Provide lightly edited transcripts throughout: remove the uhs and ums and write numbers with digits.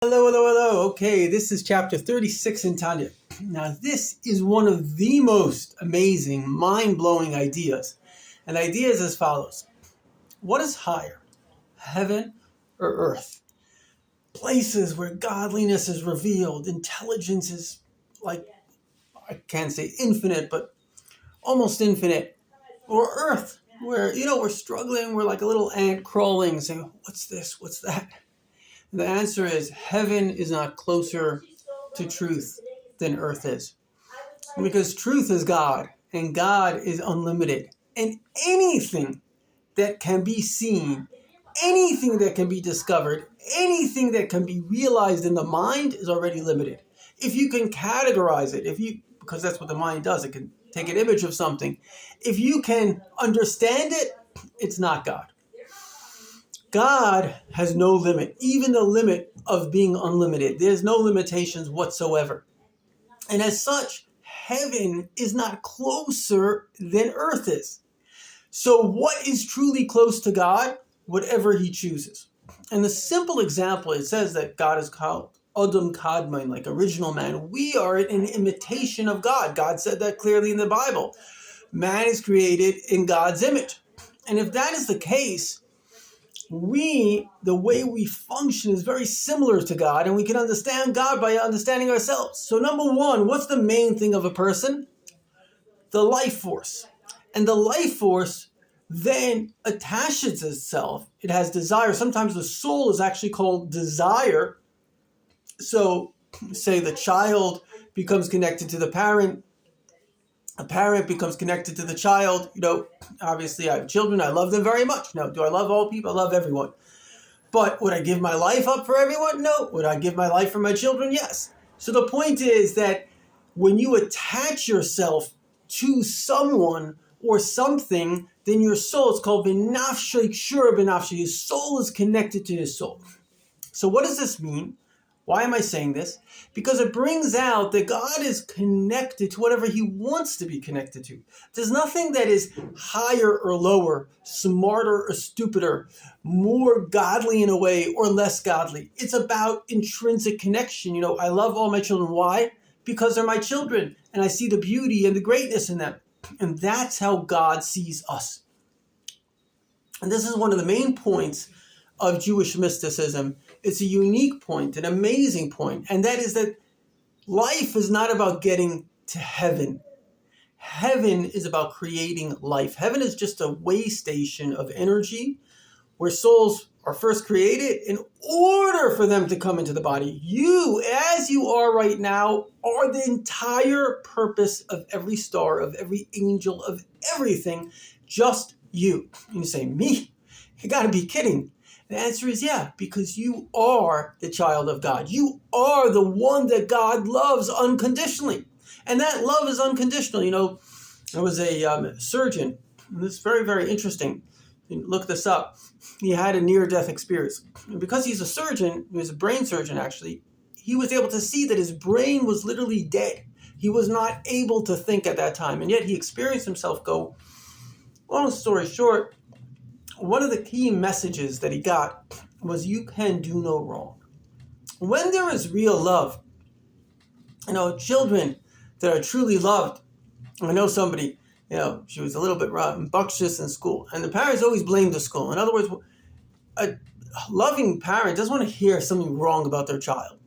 Hello, hello, hello. Okay, this is chapter 36 in Tanya. Now, this is one of the most amazing, mind-blowing ideas. And the idea is as follows. What is higher, heaven or earth? Places where godliness is revealed, intelligence is like, I can't say infinite, but almost infinite. Or earth, where, we're struggling, we're like a little ant crawling, saying, what's this, what's that? The answer is heaven is not closer to truth than earth is. Because truth is God, and God is unlimited. And anything that can be seen, anything that can be discovered, anything that can be realized in the mind is already limited. If you can categorize it, because that's what the mind does, it can take an image of something. If you can understand it, it's not God. God has no limit, even the limit of being unlimited. There's no limitations whatsoever. And as such, heaven is not closer than earth is. So what is truly close to God? Whatever he chooses. And the simple example, it says that God is called Adam Kadmon, like original man. We are an imitation of God. God said that clearly in the Bible. Man is created in God's image. And if that is the case, the way we function is very similar to God, and we can understand God by understanding ourselves. So number one, what's the main thing of a person? The life force. And the life force then attaches itself. It has desire. Sometimes the soul is actually called desire. So say the child becomes connected to the parent. A parent becomes connected to the child. Obviously I have children. I love them very much. Now, do I love all people? I love everyone. But would I give my life up for everyone? No. Would I give my life for my children? Yes. So the point is that when you attach yourself to someone or something, then your soul, it's called V'nafshay kshura b'nafshay. Your soul is connected to his soul. So what does this mean? Why am I saying this? Because it brings out that God is connected to whatever he wants to be connected to. There's nothing that is higher or lower, smarter or stupider, more godly in a way or less godly. It's about intrinsic connection. I love all my children. Why? Because they're my children, and I see the beauty and the greatness in them. And that's how God sees us. And this is one of the main points of Jewish mysticism. It's a unique point, an amazing point, and that is that life is not about getting to heaven. Heaven is about creating life. Heaven is just a way station of energy where souls are first created in order for them to come into the body. You, as you are right now, are the entire purpose of every star, of every angel, of everything, just you. And you say, me? You gotta be kidding. The answer is yeah, because you are the child of God. You are the one that God loves unconditionally. And that love is unconditional. There was a surgeon, and this is very, very interesting. You can look this up. He had a near-death experience. And because he's a surgeon, he was a brain surgeon actually, he was able to see that his brain was literally dead. He was not able to think at that time. And yet he experienced himself go. Long story short, one of the key messages that he got was you can do no wrong. When there is real love, children that are truly loved. I know somebody, she was a little bit rambunctious in school, and the parents always blamed the school. In other words, a loving parent doesn't want to hear something wrong about their child.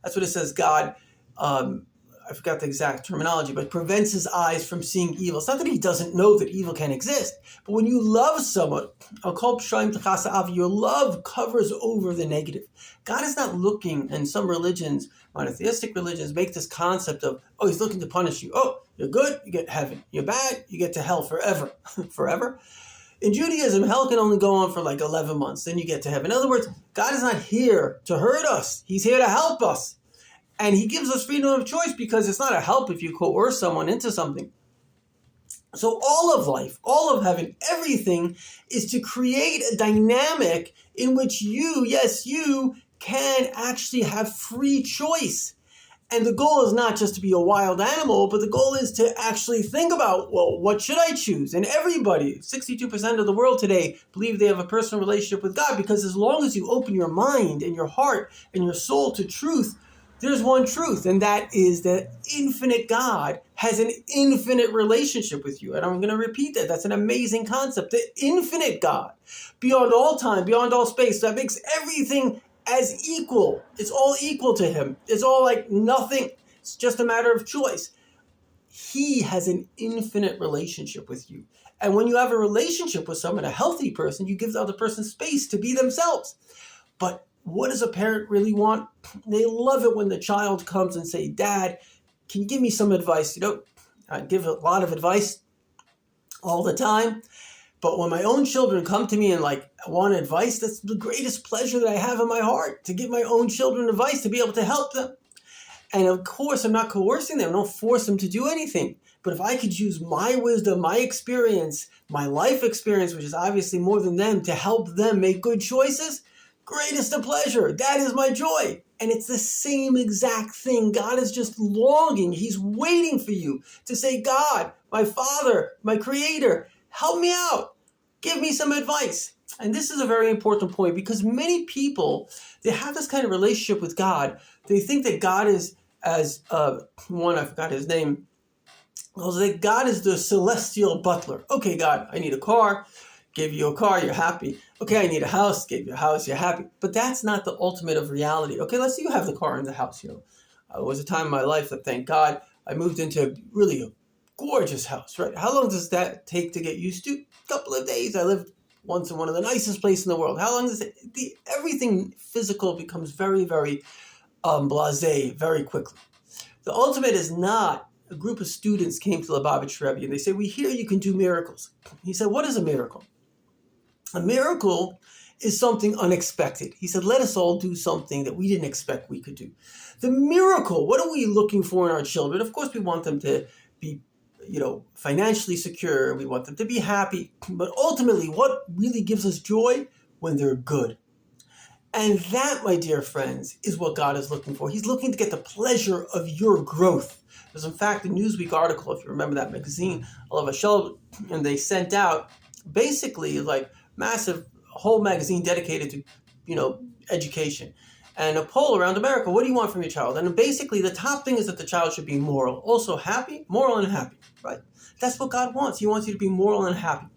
That's what it says. God, I forgot the exact terminology, but prevents his eyes from seeing evil. It's not that he doesn't know that evil can exist, but when you love someone, your love covers over the negative. God is not looking, and some religions, monotheistic religions, make this concept of, he's looking to punish you. Oh, you're good, you get heaven. You're bad, you get to hell forever. Forever? In Judaism, hell can only go on for like 11 months, then you get to heaven. In other words, God is not here to hurt us. He's here to help us. And he gives us freedom of choice because it's not a help if you coerce someone into something. So all of life, all of heaven, everything is to create a dynamic in which you can actually have free choice. And the goal is not just to be a wild animal, but the goal is to actually think about, well, what should I choose? And everybody, 62% of the world today, believe they have a personal relationship with God, because as long as you open your mind and your heart and your soul to truth, there's one truth, and that is that infinite God has an infinite relationship with you. And I'm going to repeat that. That's an amazing concept. The infinite God, beyond all time, beyond all space, that makes everything as equal. It's all equal to him. It's all like nothing. It's just a matter of choice. He has an infinite relationship with you. And when you have a relationship with someone, a healthy person, you give the other person space to be themselves. But what does a parent really want? They love it when the child comes and say, Dad, can you give me some advice? I give a lot of advice all the time. But when my own children come to me and want advice, that's the greatest pleasure that I have in my heart, to give my own children advice, to be able to help them. And of course, I'm not coercing them. I don't force them to do anything. But if I could use my wisdom, my experience, my life experience, which is obviously more than them, to help them make good choices, greatest of pleasure. That is my joy. And it's the same exact thing. God is just longing. He's waiting for you to say, God, my Father, my Creator, help me out. Give me some advice. And this is a very important point, because many people, they have this kind of relationship with God. They think that God is, as one, I forgot his name, that God is the celestial butler. Okay, God, I need a car. Gave you a car, you're happy. Okay, I need a house. Gave you a house, you're happy. But that's not the ultimate of reality. Okay, let's say you have the car and the house. It was a time in my life that, thank God, I moved into really a gorgeous house, right? How long does that take to get used to? A couple of days. I lived once in one of the nicest places in the world. How long does it? Everything physical becomes very, very blasé very quickly. The ultimate is not. A group of students came to Lubavitch Rebbe and they said, we hear you can do miracles. He said, what is a miracle? A miracle is something unexpected. He said, let us all do something that we didn't expect we could do. The miracle, what are we looking for in our children? Of course, we want them to be, financially secure. We want them to be happy. But ultimately, what really gives us joy? When they're good. And that, my dear friends, is what God is looking for. He's looking to get the pleasure of your growth. There's, in fact, a Newsweek article, if you remember that magazine, Alav Hashem, and they sent out basically massive whole magazine dedicated to, education. And a poll around America, what do you want from your child? And basically the top thing is that the child should be moral. Also happy, moral and happy, right? That's what God wants. He wants you to be moral and happy.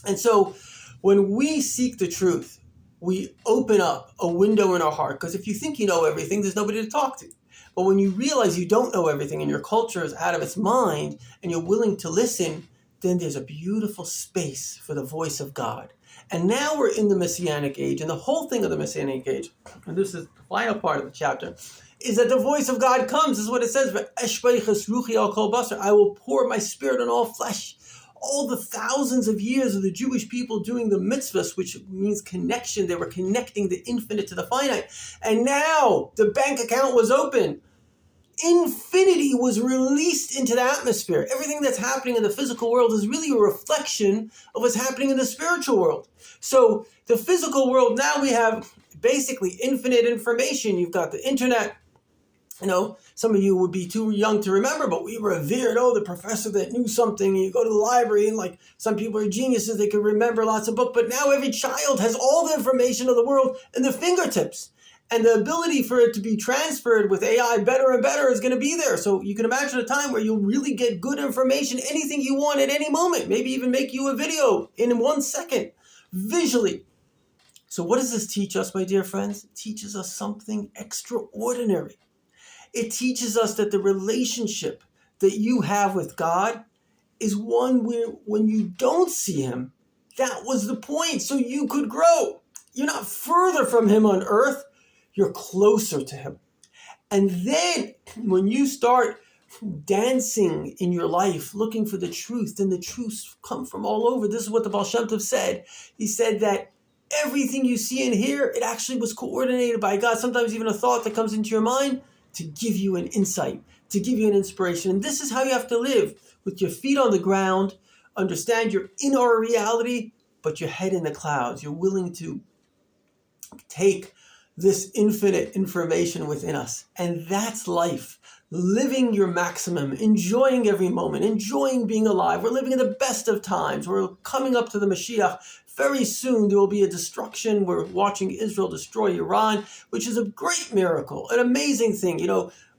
And so when we seek the truth, we open up a window in our heart. Because if you think you know everything, there's nobody to talk to. But when you realize you don't know everything and your culture is out of its mind and you're willing to listen, then there's a beautiful space for the voice of God. And now we're in the Messianic age, and the whole thing of the Messianic age, and this is the final part of the chapter, is that the voice of God comes. This is what it says, I will pour my spirit on all flesh. All the thousands of years of the Jewish people doing the mitzvahs, which means connection, they were connecting the infinite to the finite. And now the bank account was open. Infinity was released into the atmosphere. Everything that's happening in the physical world is really a reflection of what's happening in the spiritual world. So the physical world, now we have basically infinite information. You've got the internet. Some of you would be too young to remember, but we revered, the professor that knew something. You go to the library and some people are geniuses. They can remember lots of books, but now every child has all the information of the world in their fingertips. And the ability for it to be transferred with AI better and better is going to be there. So you can imagine a time where you'll really get good information, anything you want at any moment, maybe even make you a video in 1 second, visually. So what does this teach us, my dear friends? It teaches us something extraordinary. It teaches us that the relationship that you have with God is one where when you don't see him, that was the point, so you could grow. You're not further from him on earth. You're closer to him. And then when you start dancing in your life, looking for the truth, then the truths come from all over. This is what the Baal Shem Tov said. He said that everything you see and hear, it actually was coordinated by God. Sometimes even a thought that comes into your mind to give you an insight, to give you an inspiration. And this is how you have to live, with your feet on the ground, understand you're in our reality, but your head in the clouds. You're willing to take this infinite information within us. And that's life. Living your maximum, enjoying every moment, enjoying being alive. We're living in the best of times. We're coming up to the Mashiach. Very soon there will be a destruction. We're watching Israel destroy Iran, which is a great miracle, an amazing thing.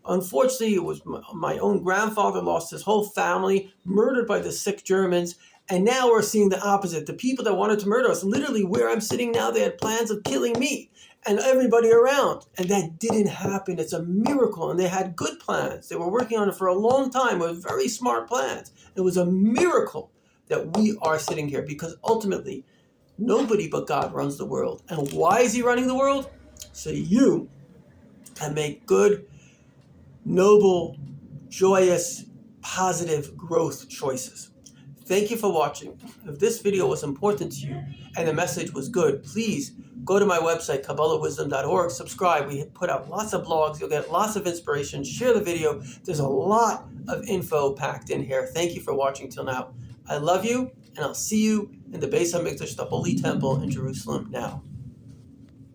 Unfortunately, it was my own grandfather lost his whole family, murdered by the sick Germans. And now we're seeing the opposite. The people that wanted to murder us, literally where I'm sitting now, they had plans of killing me and everybody around. And that didn't happen. It's a miracle. And they had good plans. They were working on it for a long time with very smart plans. It was a miracle that we are sitting here, because ultimately nobody but God runs the world. And why is he running the world? So you can make good, noble, joyous, positive growth choices. Thank you for watching. If this video was important to you and the message was good, please go to my website, KabbalahWisdom.org, subscribe. We put out lots of blogs. You'll get lots of inspiration. Share the video. There's a lot of info packed in here. Thank you for watching till now. I love you, and I'll see you in the Beis HaMikdash, the Holy Temple in Jerusalem now.